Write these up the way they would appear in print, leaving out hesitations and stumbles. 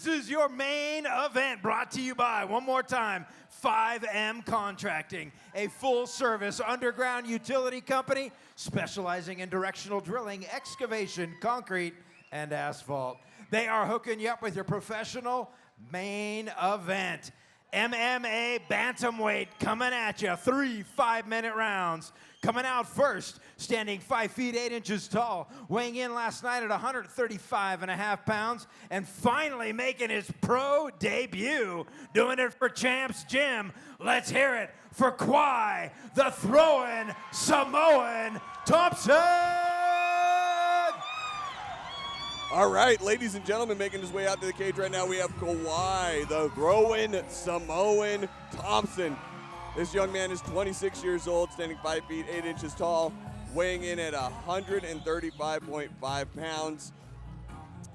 This is your main event, brought to you by, one more time, 5M Contracting, a full-service underground utility company specializing in directional drilling, excavation, concrete, and asphalt. They are hooking you up with your professional main event. MMA bantamweight coming at you. 3 5-minute rounds. Coming out first, standing 5 feet 8 inches tall, weighing in last night at 135.5 pounds, and finally making his pro debut, doing it for Champs Gym. Let's hear it for Kauai, the throwing Samoan Thompson! All right, ladies and gentlemen, making his way out to the cage right now, we have Kauai, the throwing Samoan Thompson. This young man is 26 years old, standing 5 feet 8 inches tall, weighing in at 135.5 pounds.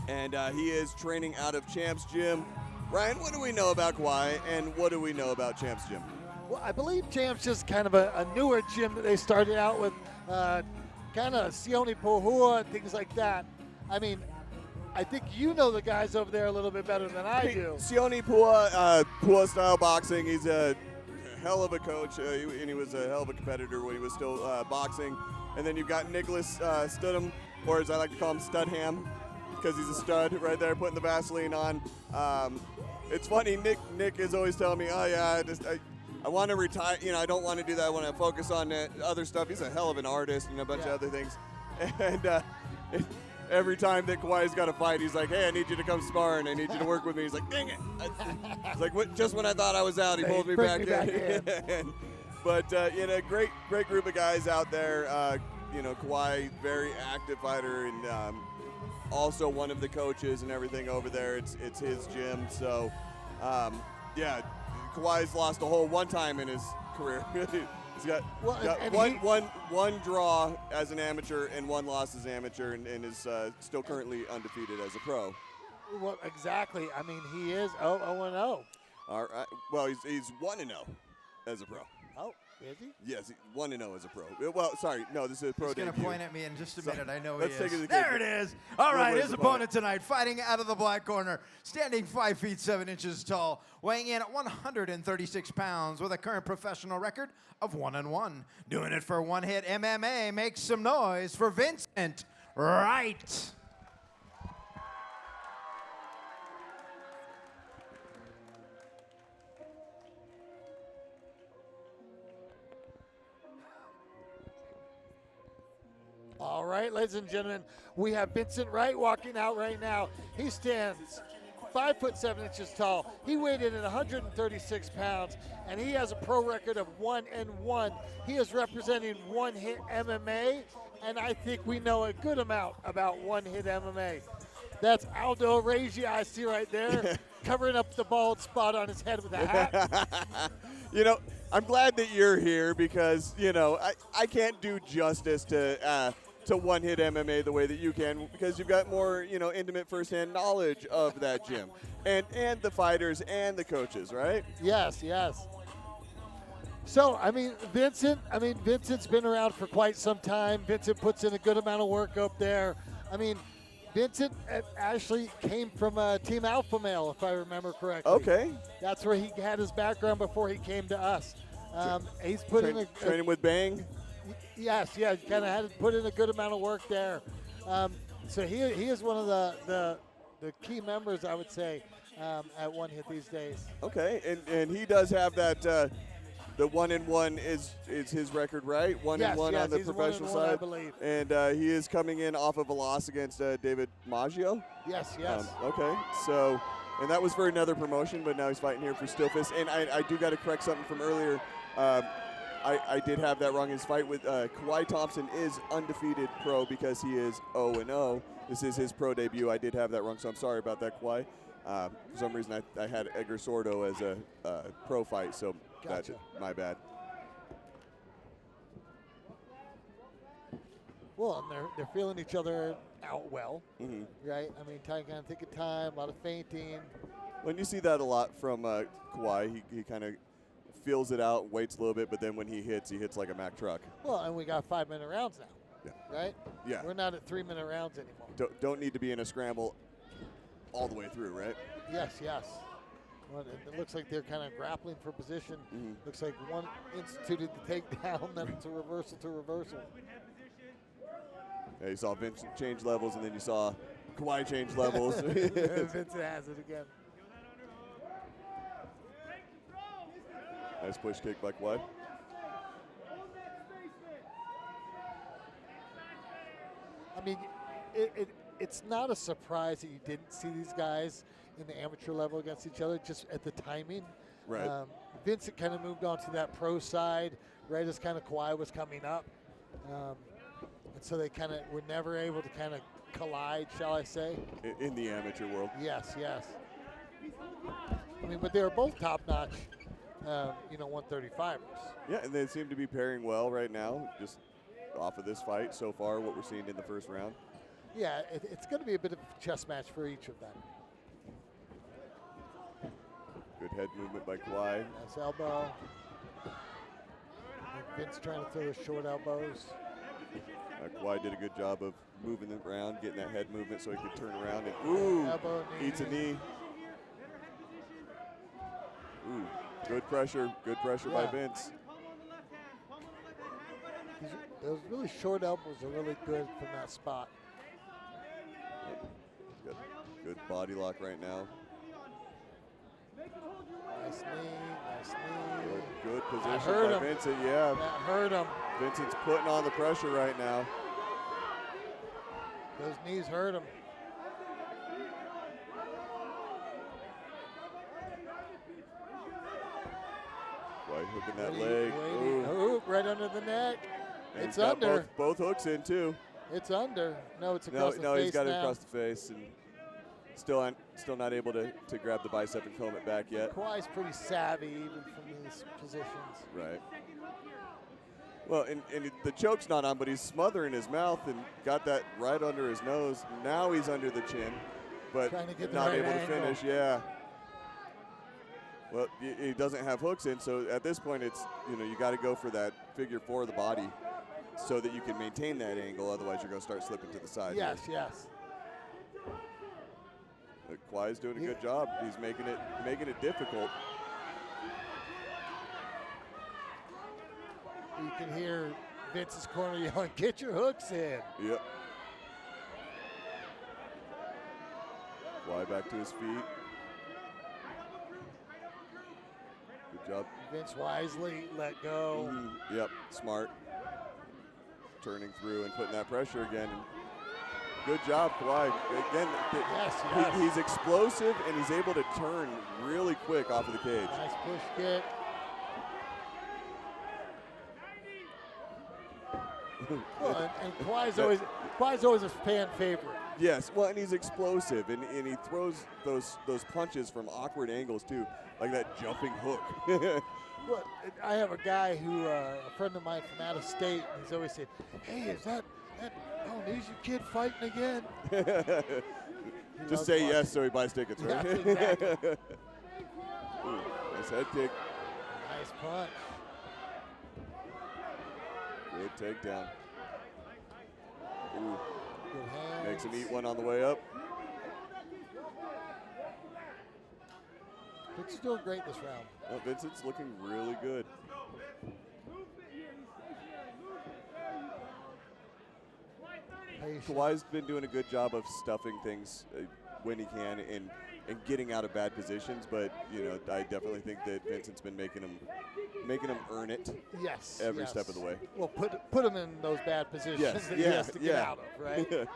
And he is training out of Champs Gym. Ryan, what do we know about Kauai, and what do we know about Champs Gym? Well, I believe Champs is kind of a newer gym that they started out with, kind of Sione Pohua and things like that. I mean, I think you know the guys over there a little bit better than I do. Sione Pohua, Pohua style boxing. He's a hell of a coach, and he was a hell of a competitor when he was still boxing. And then you've got Nicholas Studham, or as I like to call him, Studham, because he's a stud right there, putting the Vaseline on. It's funny, Nick is always telling me, oh yeah, I want to retire. You know, I don't want to do that. I want to focus on other stuff. He's a hell of an artist and a bunch of other things. And every time that Kauai's got a fight, he's like, hey, I need you to come spar, and I need you to work with me. He's like, dang it. It's like, just when I thought I was out, he pulled me back in. But, you know, great group of guys out there. You know, Kauai, very active fighter, and also one of the coaches and everything over there. It's his gym. So, yeah, Kauai's lost a hole one time in his career. He's got, one draw as an amateur and one loss as an amateur, and is still currently undefeated as a pro. Well, exactly. I mean, he is 0-0. All right. Well, he's 1-0 as a pro. Oh, is he? Yes, 1-0 as a pro. Well, sorry, no, this is a pro debut. He's going to point at me in just a minute. I know he is. There it is. All right, his opponent tonight, fighting out of the black corner, standing 5 feet 7 inches tall, weighing in at 136 pounds with a current professional record of 1-1. Doing it for One Hit MMA. Make some noise for Vincent Wright. All right, ladies and gentlemen, we have Vincent Wright walking out right now. He stands 5 foot 7 inches tall. He weighed in at 136 pounds, and he has a pro record of 1-1. He is representing One Hit MMA, and I think we know a good amount about One Hit MMA. That's Aldo Regia I see right there, covering up the bald spot on his head with a hat. You know, I'm glad that you're here because, you know, I can't do justice to One Hit MMA the way that you can, because you've got more, you know, intimate firsthand knowledge of that gym and the fighters and the coaches, right? Yes. So, I mean, Vincent's been around for quite some time. Vincent puts in a good amount of work up there. I mean, Vincent actually came from Team Alpha Male, if I remember correctly. Okay. That's where he had his background before he came to us. He's put in training with Bang. Yes, he kind of had to put in a good amount of work there. So he is one of the key members, I would say, at One Hit these days. Okay, and he does have that. The 1-1 is his record, right? 1-1 on the professional side, I believe. And he is coming in off of a loss against David Maggio. Yes. Okay, so, and that was for another promotion, but now he's fighting here for SteelFist. And I do got to correct something from earlier. I did have that wrong. His fight with Kauai Thompson is undefeated pro because he is 0-0. This is his pro debut. I did have that wrong, so I'm sorry about that, Kauai. For some reason, I had Edgar Sordo as a pro fight, so gotcha. That's my bad. Well, and they're feeling each other out well, Mm-hmm. right? I mean, kind of taking time, a lot of feinting. When you see that a lot from Kauai, he kind of feels it out, waits a little bit, but then when he hits like a Mack truck. Well, and we got 5-minute rounds now, right? Yeah. We're not at 3-minute rounds anymore. Don't need to be in a scramble all the way through, right? Yes, yes. Well, it looks like they're kind of grappling for position. Looks like one instituted the takedown, then it's a reversal to reversal. Yeah, you saw Vincent change levels, and then you saw Kauai change levels. Vincent has it again. Nice push kick by Kauai. I mean, it's not a surprise that you didn't see these guys in the amateur level against each other, just at the timing. Right. Vincent kind of moved on to that pro side right as kind of Kauai was coming up. And so they kind of were never able to kind of collide, shall I say. In the amateur world. Yes, yes. I mean, but they were both top-notch, 135ers. Yeah, and they seem to be pairing well right now, just off of this fight so far, what we're seeing in the first round. Yeah, it's going to be a bit of a chess match for each of them. Good head movement by Kauai. Nice elbow. And Vince trying to throw the short elbows. Kauai did a good job of moving it around, getting that head movement so he could turn around and, ooh, elbow, knee. eats a knee. Ooh, good pressure by Vince. Those really short elbows are really good from that spot. Got good body lock right now. Nice knee. Good That position hurt by him. Vincent, yeah. That hurt him. Vincent's putting on the pressure right now. Those knees hurt him. Kauai hooking that leg. Waiting. Ooh. Ooh, right under the neck. And It's he's got under. both hooks in too. It's under. No, it's across the face No, he's got it now. across the face and still not able to grab the bicep and comb it back yet. Kauai's pretty savvy even from these positions. Right. Well, and the choke's not on, but he's smothering his mouth and got that right under his nose. Now he's under the chin, but Trying to get the not right able to angle. finish. Yeah. Well, he doesn't have hooks in, so at this point, it's you got to go for that figure four of the body, so that you can maintain that angle. Otherwise, you're going to start slipping to the side. Yes, yes. But Kauai's doing a good job. He's making it difficult. You can hear Vince's corner yelling, "Get your hooks in." Yep. Kauai back to his feet. Good job. Vince wisely let go. Yep, smart. Turning through and putting that pressure again. And good job, Kauai. Again, Yes. he's explosive and he's able to turn really quick off of the cage. Nice push kick. Well, and Kauai's always a fan favorite. Yes, well, and he's explosive, and he throws those punches from awkward angles too, like that jumping hook. Well, I have a guy who, a friend of mine from out of state, and he's always said, "Hey, is that Polynesian kid fighting again?" Just say yes so he buys tickets, right? Yeah, exactly. Ooh, nice head kick. Nice punch. Good takedown. Ooh, Good hands. makes him eat one on the way up. Vincent's doing great this round. Oh, Vincent's looking really good. Patient. Kauai's been doing a good job of stuffing things when he can and getting out of bad positions, but I definitely think that Vincent's been making him earn it. Yes. every yes. step of the way. Well, put him in those bad positions Yes, that he has to get out of, right?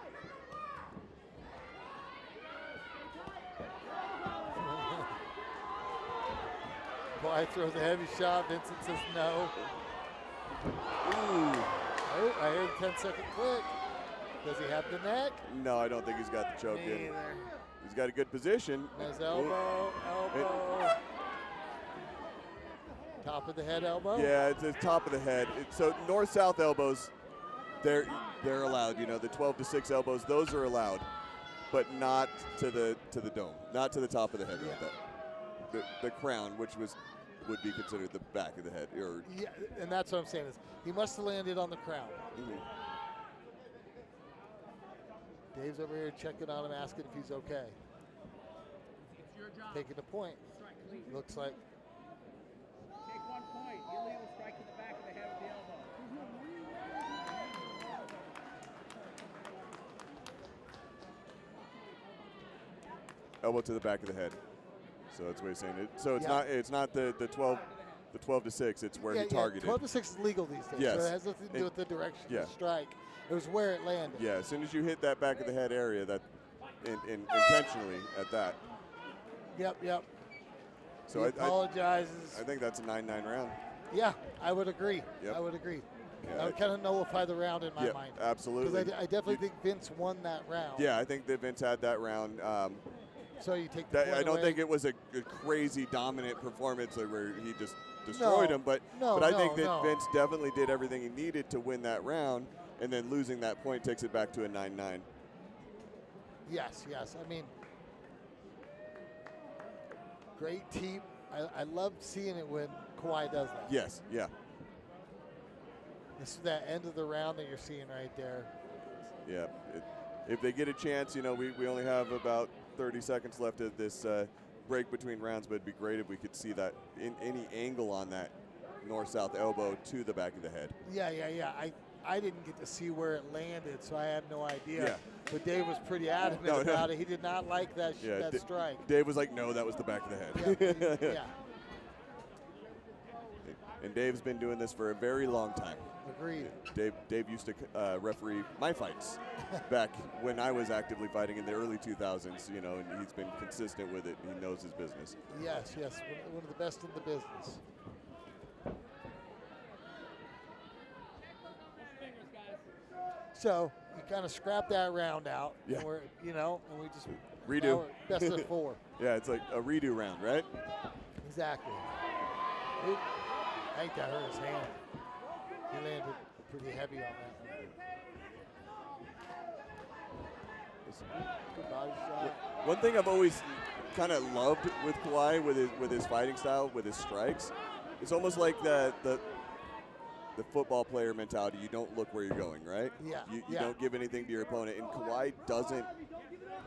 Kauai throws a heavy shot. Vincent says no. Ooh. Oh, I heard the 10-second click. Does he have the neck? No, I don't think he's got the choke in. Neither. He's got a good position. Nice elbow, elbow. Top of the head elbow. Yeah, it's the top of the head. So north-south elbows, they're allowed. The 12-6 elbows, those are allowed, but not to the dome, not to the top of the head. Yeah. Like that. The crown, which would be considered the back of the head, or Yeah, and that's what I'm saying is he must have landed on the crown. Dave's over here checking on him, asking if he's okay. taking the point. Looks like. Take 1 point. Illegal strike to the back of the head with the elbow. Elbow to the back of the head. So that's what he's saying. So Yeah. it's not the 12 to 6. It's where he targeted. 12 to 6 is legal these days. Yes. So it has nothing to do with the direction of Yeah. the strike. It was where it landed. Yeah, as soon as you hit that back of the head area, that intentionally at that. Yep. So He I apologizes. think that's a 9-9 round. Yeah, I would agree. Yep. I would agree. Yeah, That would kind of nullify the round in my yeah, mind. absolutely. Because I definitely think Vince won that round. Yeah, I think that Vince had that round. So you take the point I don't away. think it was a crazy dominant performance where he just destroyed him, but I think that Vince definitely did everything he needed to win that round, and then losing that point takes it back to a 9-9. Yes. I mean, great team. I love seeing it when Kauai does that. Yes, yeah. This is that end of the round that you're seeing right there. Yeah. If they get a chance, we only have about 30 seconds left of this break between rounds, but it'd be great if we could see that in any angle on that north-south elbow to the back of the head. Yeah. I didn't get to see where it landed, so I have no idea. Yeah. But Dave was pretty adamant about it. He did not like that strike. Dave was like, no, that was the back of the head. Yeah. And Dave's been doing this for a very long time. Agreed. Dave used to referee my fights back when I was actively fighting in the early 2000s, and he's been consistent with it. He knows his business. Yes. One of the best in the business. So you kind of scrap that round out. Yeah. And we just Redo. now we're best of 4. Yeah, it's like a redo round, right? Exactly. Oop. I think that hurt his hand. He landed pretty heavy on that one. Good body shot. One thing I've always kind of loved with Kauai, with his fighting style, with his strikes, it's almost like the football player mentality. You don't look where you're going, right? Yeah. You don't give anything to your opponent, and Kauai doesn't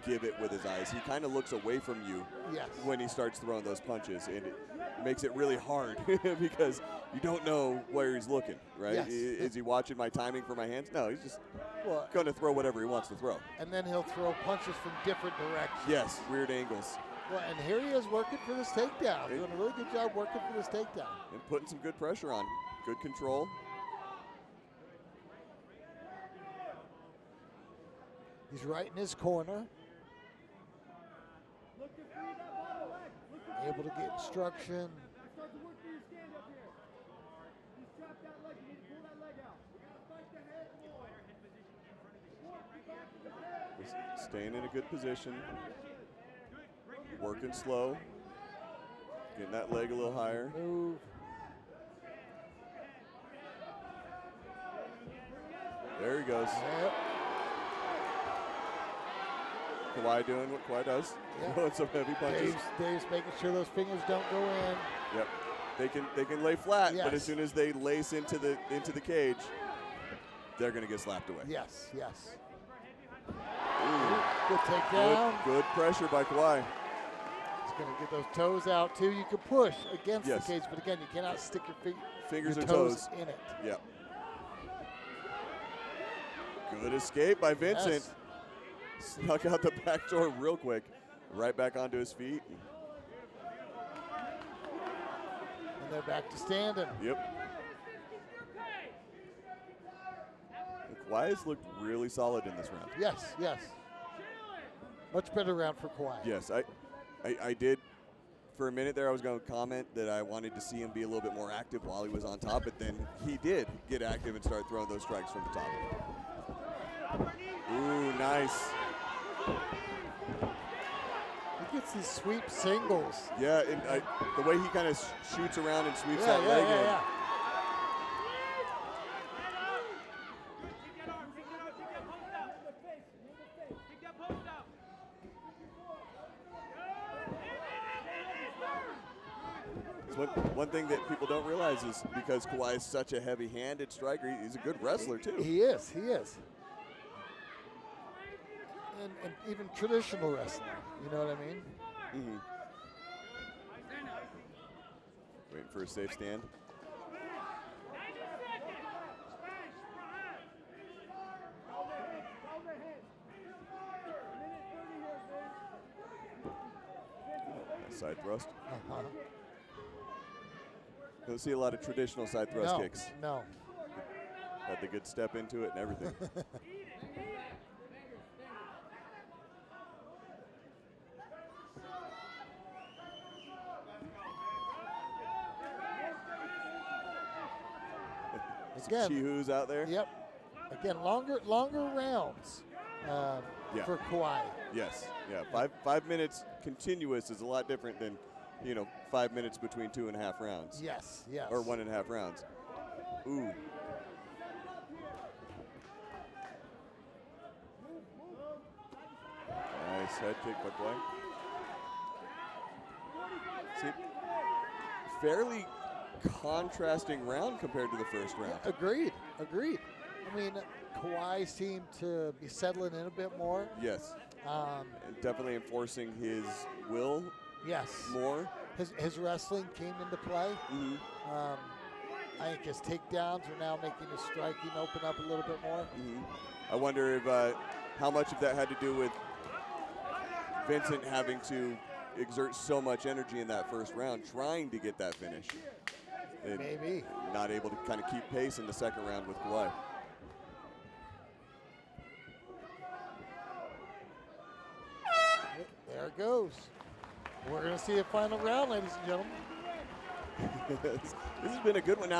give it with his eyes. He kind of looks away from you when he starts throwing those punches, and it makes it really hard because you don't know where he's looking, right? Yes. Is he watching my timing for my hands? No, he's just going to throw whatever he wants to throw. And then he'll throw punches from different directions. Yes, weird angles. Well, and here he is working for this takedown. Doing a really good job working for this takedown. And putting some good pressure on. Good control. He's right in his corner. Able to get instruction. Staying in a good position. Working slow. Getting that leg a little higher. Move. There he goes. Yep. Kauai doing what Kauai does. Throwing some heavy punches. Dave's making sure those fingers don't go in. Yep. They can lay flat, but as Yes. soon as they lace into the cage, they're gonna get slapped away. Yes. Ooh. Good takedown. Good pressure by Kauai. He's going to get those toes out too. You can push against Yes. the cage, but again, you cannot stick your Fingers your or toes toes. in it. Yep. Good escape by Vincent. Yes. Snuck out the back door real quick. Right back onto his feet. And they're back to standing. Yep. Kauai has looked really solid in this round. Yes. Much better round for Kauai. Yes, I did. For a minute there, I was going to comment that I wanted to see him be a little bit more active while he was on top, but then he did get active and start throwing those strikes from the top. Ooh, nice. He gets these sweep singles. Yeah, and the way he kind of shoots around and sweeps Yeah, that leg in. yeah. One thing that people don't realize is because Kauai is such a heavy-handed striker, he's a good wrestler too. He is. And even traditional wrestling, you know what I mean? Mm-hmm. Waiting for a safe stand. Side thrust. Don't see a lot of traditional side thrust kicks. No. Had the good step into it and everything. Again, Chi-Hoos out there. Yep. Again, longer rounds for Kauai. Yes. Yeah. 5 minutes continuous is a lot different than, 5 minutes between 2.5 rounds. Yes. Yes. Or 1.5 rounds. Ooh. Nice head kick by Kauai. See, fairly contrasting round compared to the first round. Agreed. I mean, Kauai seemed to be settling in a bit more. Yes. And definitely enforcing his will. Yes. More. His wrestling came into play. Mm-hmm. I think his takedowns are now making his striking open up a little bit more. Mm-hmm. I wonder if how much of that had to do with Vincent having to exert so much energy in that first round, trying to get that finish. And maybe. Not able to kind of keep pace in the second round with Kauai. There it goes. We're going to see a final round, ladies and gentlemen. This has been a good one.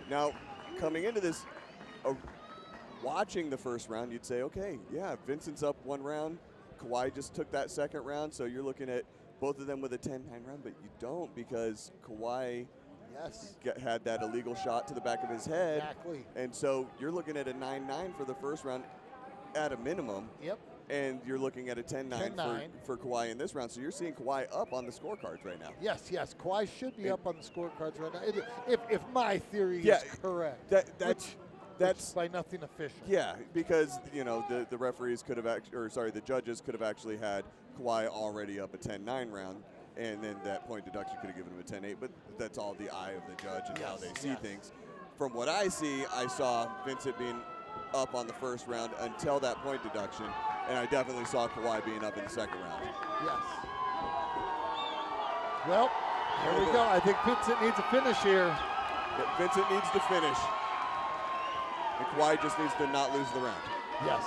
Now coming into this, watching the first round, you'd say, okay, yeah, Vincent's up 1 round. Kauai just took that second round, so you're looking at both of them with a 10-9 round, but you don't, because Kauai had that illegal shot to the back of his head. Exactly. And so you're looking at a 9-9 for the first round at a minimum. Yep. And you're looking at a 10-9 for Kauai in this round. So you're seeing Kauai up on the scorecards right now. Yes. Kauai should be up on the scorecards right now. If my theory is correct. That's by nothing official. Yeah, because the referees could have the judges could have actually had Kauai already up a 10-9 round, and then that point deduction could have given him a 10-8. But that's all the eye of the judge and how they see things. From what I see, I saw Vincent being up on the first round until that point deduction, and I definitely saw Kauai being up in the second round. Yes. Well, here we go. I think Vincent needs a finish here. But Vincent needs to finish. And Kauai just needs to not lose the round. Yes.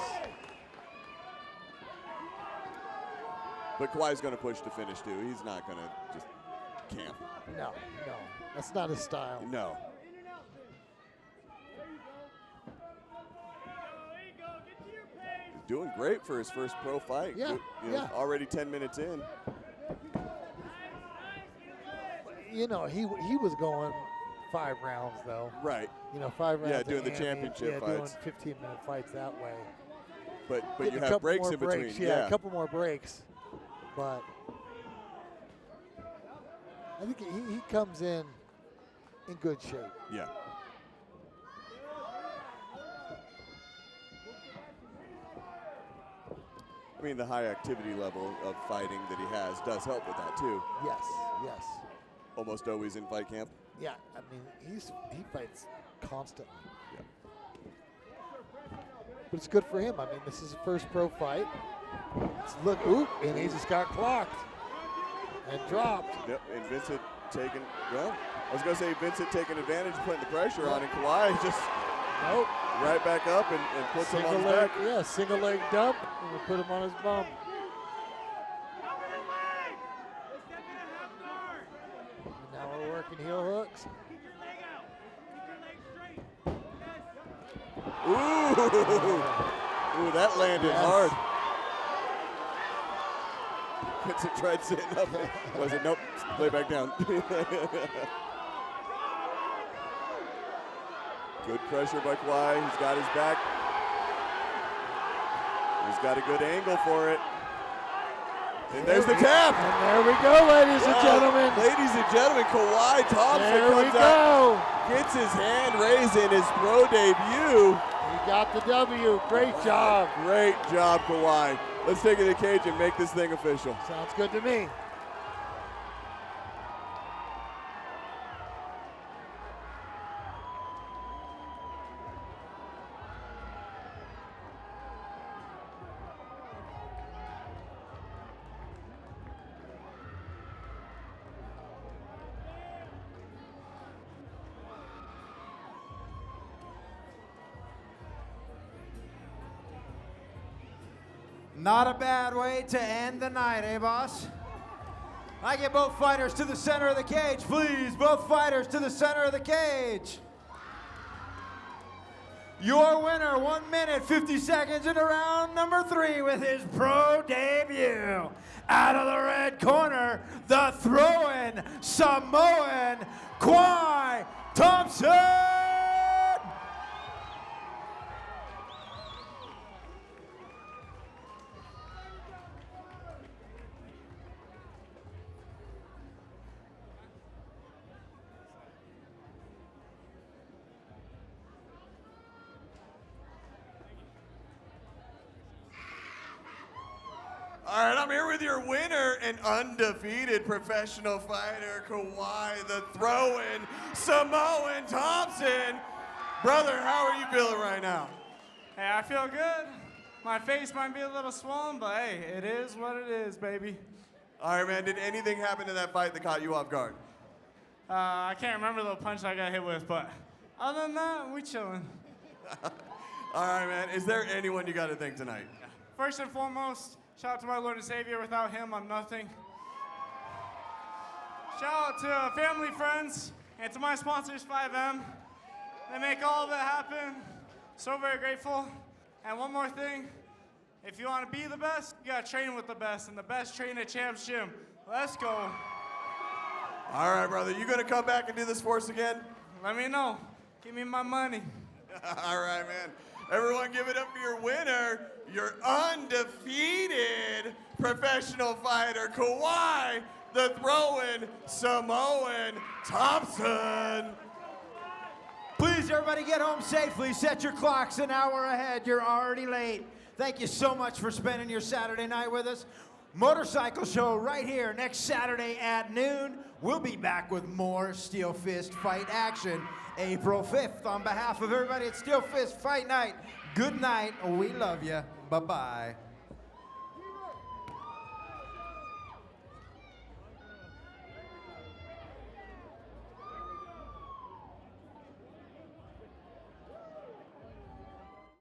But Kauai's going to push to finish, too. He's not going to just camp. No. That's not his style. No. He's doing great for his first pro fight. Yeah. Already 10 minutes in. He was going 5 rounds, though. Right. 5 rounds. Yeah, doing the championship fights. Doing 15-minute fights that way. But you have breaks in between. Yeah, a couple more breaks. But I think he comes in good shape. Yeah. I mean, the high activity level of fighting that he has does help with that, too. Yes. Almost always in fight camp. Yeah, I mean, he fights constantly. Yeah. But it's good for him. I mean, this is his first pro fight. And he just got clocked and dropped. Yep, and Vincent taking, Vincent taking advantage, putting the pressure on, and Kauai just right back up and puts him on his back. Yeah, single leg dump, and we put him on his bum. And now we're working heel hooks. Ooh, that landed hard. Vincent tried sitting up. Was it? Nope. Lay back down. Good pressure by Kauai. He's got his back. He's got a good angle for it. And there's the tap. And there we go, ladies and gentlemen. Ladies and gentlemen, Kauai Thompson there we comes go. out, gets his hand raised in his pro debut. He got the W. Great job. Great job, Kauai. Let's take it to the cage and make this thing official. Sounds good to me. Not a bad way to end the night, eh, boss? I get both fighters to the center of the cage, please. Both fighters to the center of the cage. Your winner, 1 minute, 50 seconds into round number 3 with his pro debut. Out of the red corner, the throw-in Samoan Kauai Thompson. All right, I'm here with your winner and undefeated professional fighter, Kauai, the throw-in Samoan Thompson. Brother, how are you feeling right now? Hey, I feel good. My face might be a little swollen, but hey, it is what it is, baby. All right, man, did anything happen in that fight that caught you off guard? I can't remember the punch I got hit with, but other than that, we chilling. All right, man, is there anyone you got to thank tonight? First and foremost, shout out to my Lord and Savior. Without him, I'm nothing. Shout out to family, friends, and to my sponsors, 5M. They make all of it happen. So very grateful. And one more thing, if you want to be the best, you got to train with the best, and the best train at Champs Gym. Let's go. All right, brother, you going to come back and do this for us again? Let me know. Give me my money. All right, man. Everyone give it up for your winner, your undefeated professional fighter, Kauai, the throw-in Samoan Thompson. Please, everybody, get home safely. Set your clocks an hour ahead. You're already late. Thank you so much for spending your Saturday night with us. Motorcycle show right here next Saturday at noon. We'll be back with more SteelFist fight action April 5th. On behalf of everybody at SteelFist Fight Night, good night. We love you. Bye-bye.